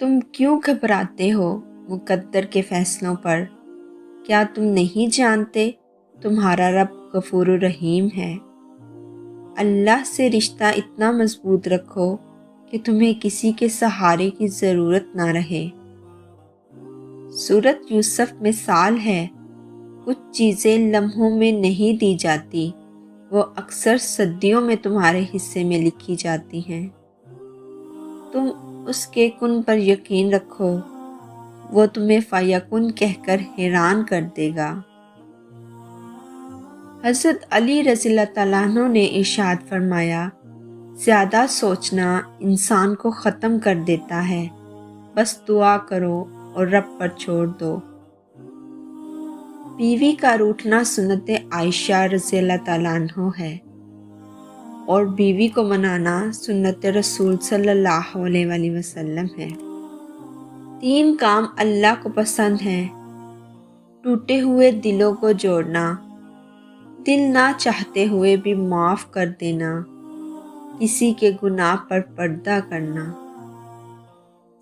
تم کیوں گھبراتے ہو مقدر کے فیصلوں پر؟ کیا تم نہیں جانتے تمہارا رب غفور الرحیم ہے؟ اللہ سے رشتہ اتنا مضبوط رکھو کہ تمہیں کسی کے سہارے کی ضرورت نہ رہے۔ سورۃ یوسف مثال ہے، کچھ چیزیں لمحوں میں نہیں دی جاتی، وہ اکثر صدیوں میں تمہارے حصے میں لکھی جاتی ہیں۔ تم اس کے کن پر یقین رکھو، وہ تمہیں فیکن کہہ کر حیران کر دے گا۔ حضرت علی رضی اللہ تعالیٰ عنہ نے ارشاد فرمایا، زیادہ سوچنا انسان کو ختم کر دیتا ہے، بس دعا کرو اور رب پر چھوڑ دو۔ بیوی کا روٹھنا سنت عائشہ رضی اللہ تعالیٰ عنہ ہے، اور بیوی کو منانا سنت رسول صلی اللہ علیہ وآلہ وسلم ہے۔ 3 کام اللہ کو پسند ہیں: ٹوٹے ہوئے دلوں کو جوڑنا، دل نہ چاہتے ہوئے بھی معاف کر دینا، کسی کے گناہ پر پردہ کرنا۔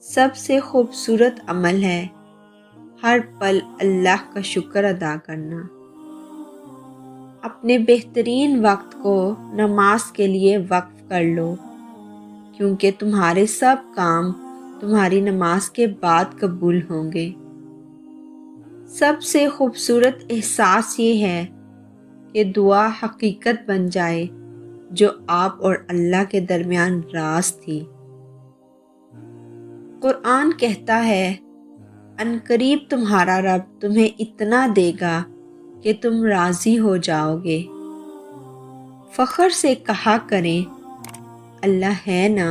سب سے خوبصورت عمل ہے ہر پل اللہ کا شکر ادا کرنا۔ اپنے بہترین وقت کو نماز کے لیے وقف کر لو، کیونکہ تمہارے سب کام تمہاری نماز کے بعد قبول ہوں گے۔ سب سے خوبصورت احساس یہ ہے کہ دعا حقیقت بن جائے جو آپ اور اللہ کے درمیان راز تھی۔ قرآن کہتا ہے، عنقریب تمہارا رب تمہیں اتنا دے گا کہ تم راضی ہو جاؤ گے۔ فخر سے کہا کریں، اللہ ہے نا،